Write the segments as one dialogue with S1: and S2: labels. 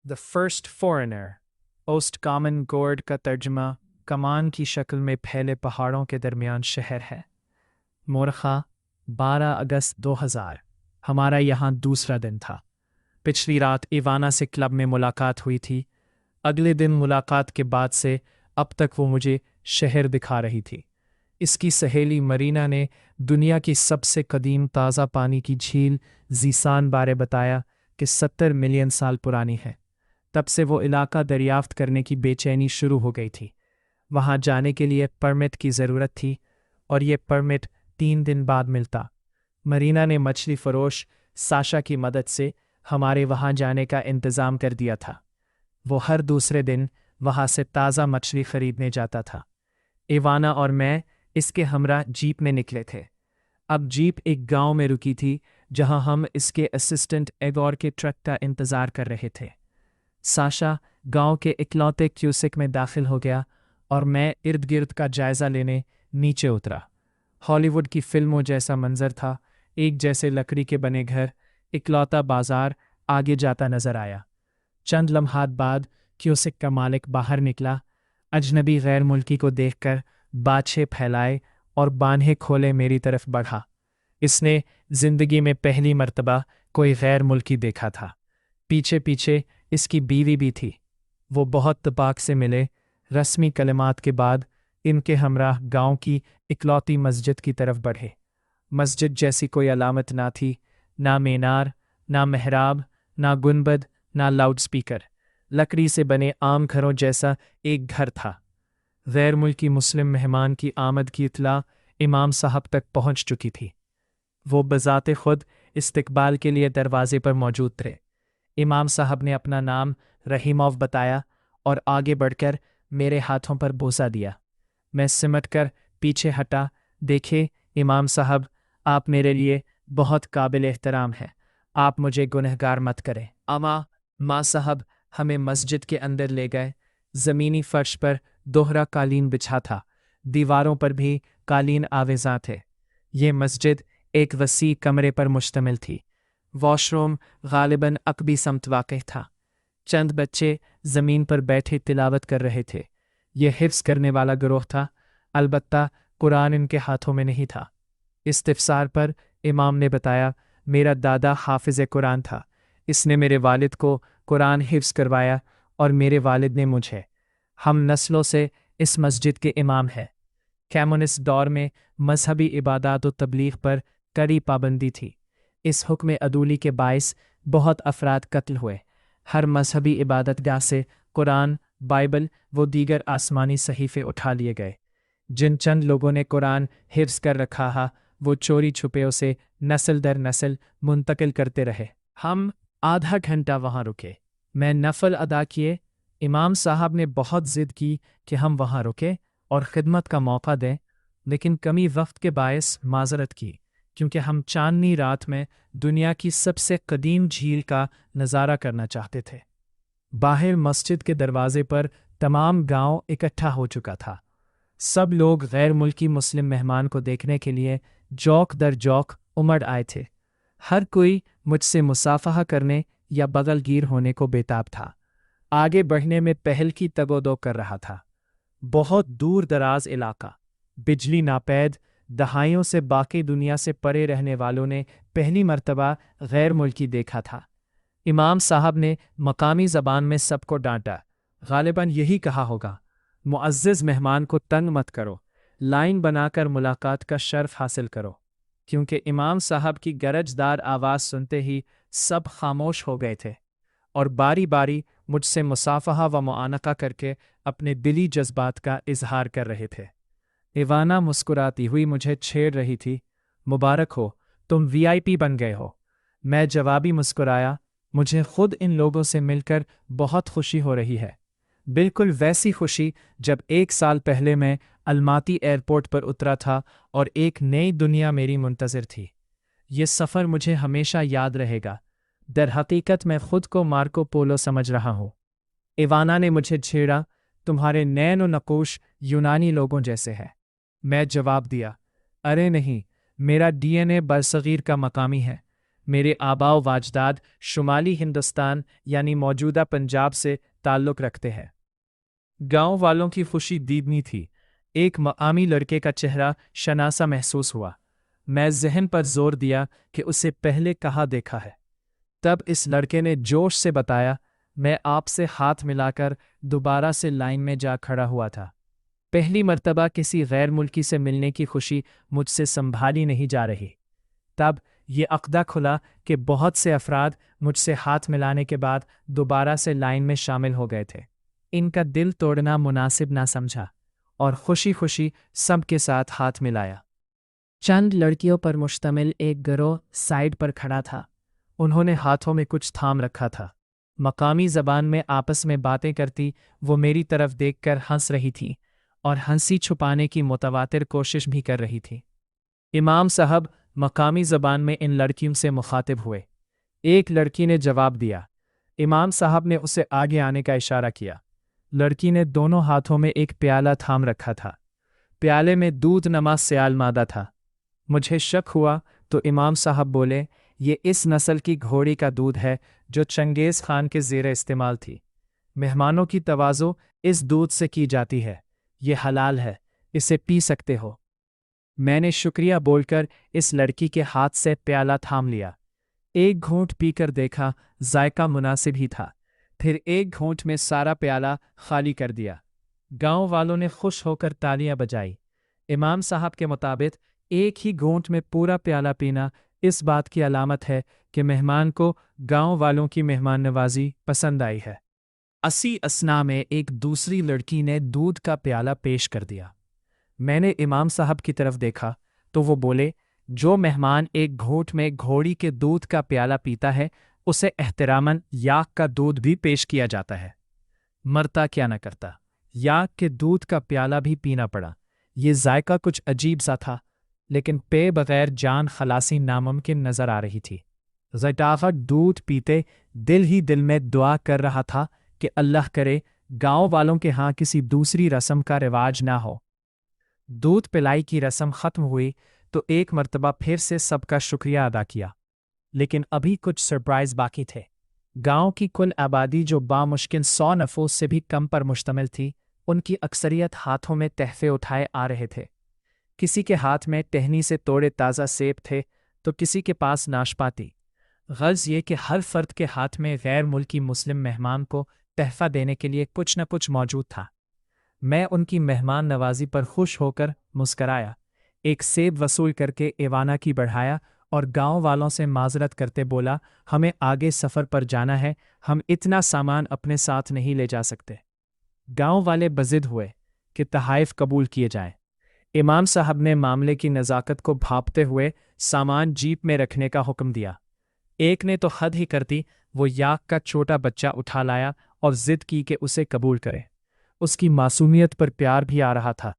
S1: The first foreigner. ओस्ट कामन गोर्ड का तर्जमा कमान की शक्ल में फैले पहाड़ों के दरमियान शहर है। मोरखा 12 अगस्त 2000। हमारा यहाँ दूसरा दिन था। पिछली रात इवाना से क्लब में मुलाकात हुई थी। अगले दिन मुलाकात के बाद से अब तक वो मुझे शहर दिखा रही थी। इसकी सहेली मरीना ने दुनिया की सबसे कदीम ताज़ा पानी की झील जीसान बारे बताया कि 70 मिलियन साल पुरानी है। तब से वो इलाका दरियाफ्त करने की बेचैनी शुरू हो गई थी। वहाँ जाने के लिए परमिट की ज़रूरत थी और ये परमिट 3 दिन बाद मिलता। मरीना ने मछली फरोश साशा की मदद से हमारे वहाँ जाने का इंतज़ाम कर दिया था। वो हर दूसरे दिन वहाँ से ताज़ा मछली खरीदने जाता था। इवाना और मैं इसके हमरा जीप में निकले थे। अब जीप एक गांव में रुकी थी जहां हम इसके असिस्टेंट एगोर के ट्रक का इंतज़ार कर रहे थे। साशा गांव के इकलौते क्यूसिक में दाखिल हो गया और मैं इर्द गिर्द का जायज़ा लेने नीचे उतरा। हॉलीवुड की फिल्मों जैसा मंजर था। एक जैसे लकड़ी के बने घर, इकलौता बाजार आगे जाता नजर आया। चंद लम्हात बाद क्यूसिक का मालिक बाहर निकला। अजनबी गैर मुल्की को देखकर बाछे फैलाए और बान्हे खोले मेरी तरफ बढ़ा। इसने जिंदगी में पहली मर्तबा कोई गैर मुल्की देखा था। पीछे पीछे इसकी बीवी भी थी। वो बहुत तबाक से मिले। रस्मी कलिमात के बाद इनके हमराह गांव की इकलौती मस्जिद की तरफ बढ़े। मस्जिद जैसी कोई अलामत ना थी, ना मीनार, ना मेहराब, ना गुंबद, ना लाउडस्पीकर। लकड़ी से बने आम घरों जैसा एक घर था। गैर मुल्की मुस्लिम मेहमान की आमद की इत्तला इमाम साहब तक पहुंच चुकी थी। वो बज़ाते खुद इस्तकबाल के लिए दरवाजे पर मौजूद थे। इमाम साहब ने अपना नाम रहीमोव बताया और आगे बढ़कर मेरे हाथों पर बोसा दिया। मैं सिमट कर पीछे हटा। देखे इमाम साहब, आप मेरे लिए बहुत काबिल एहतराम हैं। आप मुझे गुनहगार मत करें। माँ साहब हमें मस्जिद के अंदर ले गए। ज़मीनी फर्श पर दोहरा कालीन बिछा था। दीवारों पर भी कालीन आवेज़ां थे। ये मस्जिद एक वसी कमरे पर मुश्तमिल थी। वॉशरूम गालिबन अकबी समत वाक़ था। चंद बच्चे ज़मीन पर बैठे तिलावत कर रहे थे। यह हिफ्ज़ करने वाला गिरोह था। अलबत्ता कुरान इनके हाथों में नहीं था। इस्तिफ़सार पर इमाम ने बताया, मेरा दादा हाफिज़ कुरान था। इसने मेरे वालिद को कुरान हिफ्ज़ करवाया और मेरे वालिद ने मुझे। हम नस्लों से इस मस्जिद के इमाम हैं। कम्युनिस्ट दौर में मजहबी इबादत व तबलीग पर कड़ी पाबंदी थी। इस हुक्म अदूली के बाइस बहुत अफराद कत्ल हुए। हर मजहबी इबादतगाह से कुरान, बाइबल व दीगर आसमानी सहीफ़े उठा लिए गए। जिन चंद लोगों ने कुरान हिफ्ज़ कर रखा हा, वो चोरी छुपे उसे नस्ल दर नस्ल मुंतकिल करते रहे। हम आधा घंटा वहाँ रुके। मैं नफल अदा किए। इमाम साहब ने बहुत ज़िद की कि हम वहाँ रुके और ख़िदमत का मौका दें, लेकिन कमी वक्त के बायस माज़रत की, क्योंकि हम चांदनी रात में दुनिया की सबसे कदीम झील का नज़ारा करना चाहते थे। बाहर मस्जिद के दरवाजे पर तमाम गांव इकट्ठा हो चुका था। सब लोग गैर मुल्की मुस्लिम मेहमान को देखने के लिए जौक दर जौक उमड़ आए थे। हर कोई मुझसे मुसाफहा करने या बगलगीर होने को बेताब था। आगे बढ़ने में पहल की तगोदो कर रहा था। बहुत दूर दराज इलाका, बिजली नापैद, दहाइयों से बाकी दुनिया से परे रहने वालों ने पहली मर्तबा गैर मुल्की देखा था। इमाम साहब ने मकामी ज़बान में सबको डांटा। गालिबन यही कहा होगा, मुअज़्ज़ज़ मेहमान को तंग मत करो, लाइन बनाकर मुलाकात का शर्फ हासिल करो। क्योंकि इमाम साहब की गरजदार आवाज़ सुनते ही सब खामोश हो गए थे और बारी बारी मुझसे मुसाफहा व मुआनका करके अपने दिली जज्बात का इजहार कर रहे थे। इवाना मुस्कुराती हुई मुझे छेड़ रही थी। मुबारक हो, तुम वीआईपी बन गए हो। मैं जवाबी मुस्कुराया। मुझे खुद इन लोगों से मिलकर बहुत खुशी हो रही है। बिल्कुल वैसी खुशी जब 1 साल पहले मैं अलमाती एयरपोर्ट पर उतरा था और एक नई दुनिया मेरी मुंतज़िर थी। ये सफ़र मुझे हमेशा याद रहेगा। दर हकीकत मैं खुद को मार्को पोलो समझ रहा हूँ। इवाना ने मुझे छेड़ा, तुम्हारे नैन व नकोश यूनानी लोगों जैसे है। मैं जवाब दिया, अरे नहीं, मेरा डीएनए बरसगीर का मकामी है। میرے آبا و اجداد شمالی ہندوستان یعنی موجودہ پنجاب سے تعلق رکھتے ہیں۔ گاؤں والوں کی خوشی دیدنی تھی۔ ایک مقامی لڑکے کا چہرہ شناسا محسوس ہوا۔ میں ذہن پر زور دیا کہ اسے پہلے کہاں دیکھا ہے۔ تب اس لڑکے نے جوش سے بتایا، میں آپ سے ہاتھ ملا کر دوبارہ سے لائن میں جا کھڑا ہوا تھا۔ پہلی مرتبہ کسی غیر ملکی سے ملنے کی خوشی مجھ سے سنبھالی نہیں جا رہی۔ تب یہ عقدہ کھلا کہ بہت سے افراد مجھ سے ہاتھ ملانے کے بعد دوبارہ سے لائن میں شامل ہو گئے تھے۔ ان کا دل توڑنا مناسب نہ سمجھا اور خوشی خوشی سب کے ساتھ ہاتھ ملایا۔ چند لڑکیوں پر مشتمل ایک گروہ سائیڈ پر کھڑا تھا۔ انہوں نے ہاتھوں میں کچھ تھام رکھا تھا۔ مقامی زبان میں آپس میں باتیں کرتی وہ میری طرف دیکھ کر ہنس رہی تھی اور ہنسی چھپانے کی متواتر کوشش بھی کر رہی تھی۔ امام صاحب مقامی زبان میں ان لڑکیوں سے مخاطب ہوئے۔ ایک لڑکی نے جواب دیا۔ امام صاحب نے اسے آگے آنے کا اشارہ کیا۔ لڑکی نے دونوں ہاتھوں میں ایک پیالہ تھام رکھا تھا۔ پیالے میں دودھ نما سیال مادہ تھا۔ مجھے شک ہوا تو امام صاحب بولے، یہ اس نسل کی گھوڑی کا دودھ ہے جو چنگیز خان کے زیر استعمال تھی۔ مہمانوں کی تواضع اس دودھ سے کی جاتی ہے۔ یہ حلال ہے، اسے پی سکتے ہو۔ میں نے شکریہ بول کر اس لڑکی کے ہاتھ سے پیالہ تھام لیا۔ ایک گھونٹ پی کر دیکھا، ذائقہ مناسب ہی تھا۔ پھر ایک گھونٹ میں سارا پیالہ خالی کر دیا۔ گاؤں والوں نے خوش ہو کر تالیاں بجائی۔ امام صاحب کے مطابق ایک ہی گھونٹ میں پورا پیالہ پینا اس بات کی علامت ہے کہ مہمان کو گاؤں والوں کی مہمان نوازی پسند آئی ہے۔ اسی اثنا میں ایک دوسری لڑکی نے دودھ کا پیالہ پیش کر دیا۔ میں نے امام صاحب کی طرف دیکھا تو وہ بولے، جو مہمان ایک گھونٹ میں گھوڑی کے دودھ کا پیالہ پیتا ہے اسے احتراماً یاک کا دودھ بھی پیش کیا جاتا ہے۔ مرتا کیا نہ کرتا، یاک کے دودھ کا پیالہ بھی پینا پڑا۔ یہ ذائقہ کچھ عجیب سا تھا، لیکن پے بغیر جان خلاصی ناممکن نظر آ رہی تھی۔ زٹافک دودھ پیتے دل ہی دل میں دعا کر رہا تھا کہ اللہ کرے گاؤں والوں کے ہاں کسی دوسری رسم کا رواج نہ ہو۔ دودھ پلائی کی رسم ختم ہوئی تو ایک مرتبہ پھر سے سب کا شکریہ ادا کیا، لیکن ابھی کچھ سرپرائز باقی تھے۔ گاؤں کی کل آبادی جو بامشکل 100 نفوس سے بھی کم پر مشتمل تھی، ان کی اکثریت ہاتھوں میں تحفے اٹھائے آ رہے تھے۔ کسی کے ہاتھ میں ٹہنی سے توڑے تازہ سیب تھے تو کسی کے پاس ناشپاتی۔ غرض یہ کہ ہر فرد کے ہاتھ میں غیر ملکی مسلم مہمان کو تحفہ دینے کے لیے کچھ نہ کچھ موجود تھا۔ میں ان کی مہمان نوازی پر خوش ہو کر مسکرایا، ایک سیب وصول کر کے ایوانا کی بڑھایا اور گاؤں والوں سے معذرت کرتے بولا، ہمیں آگے سفر پر جانا ہے، ہم اتنا سامان اپنے ساتھ نہیں لے جا سکتے۔ گاؤں والے بضد ہوئے کہ تحائف قبول کیے جائیں۔ امام صاحب نے معاملے کی نزاکت کو بھاپتے ہوئے سامان جیپ میں رکھنے کا حکم دیا۔ ایک نے تو حد ہی کر دی، وہ یاک کا چھوٹا بچہ اٹھا لایا اور ضد کی کہ اسے قبول کرے۔ اس کی معصومیت پر پیار بھی آ رہا تھا۔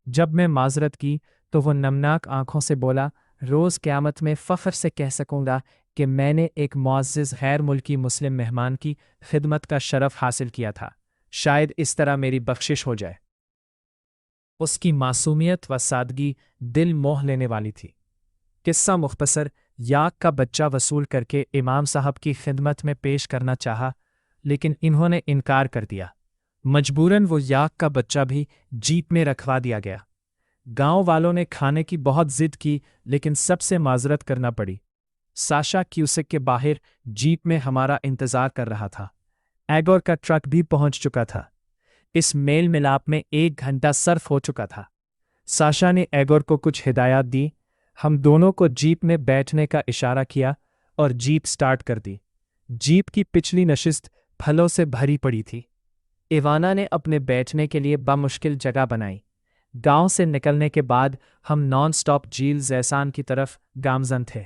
S1: جب میں معذرت کی تو وہ نمناک آنکھوں سے بولا، روز قیامت میں فخر سے کہہ سکوں گا کہ میں نے ایک معزز غیر ملکی مسلم مہمان کی خدمت کا شرف حاصل کیا تھا، شاید اس طرح میری بخشش ہو جائے۔ اس کی معصومیت و سادگی دل موہ لینے والی تھی۔ قصہ مختصر، یاک کا بچہ وصول کر کے امام صاحب کی خدمت میں پیش کرنا چاہا، لیکن انہوں نے انکار کر دیا۔ مجبوراً وہ یاک کا بچہ بھی جیپ میں رکھوا دیا گیا۔ گاؤں والوں نے کھانے کی بہت ضد کی، لیکن سب سے معذرت کرنا پڑی۔ ساشا کیوسک کے باہر جیپ میں ہمارا انتظار کر رہا تھا۔ ایگور کا ٹرک بھی پہنچ چکا تھا۔ اس میل ملاپ میں 1 گھنٹہ صرف ہو چکا تھا۔ ساشا نے ایگور کو کچھ ہدایات دی، ہم دونوں کو جیپ میں بیٹھنے کا اشارہ کیا اور جیپ سٹارٹ کر دی۔ جیپ کی پچھلی نشست پھلوں سے بھری پڑی تھی۔ ایوانا نے اپنے بیٹھنے کے لیے بامشکل جگہ بنائی۔ گاؤں سے نکلنے کے بعد ہم نان سٹاپ جھیل زیسان کی طرف گامزن تھے۔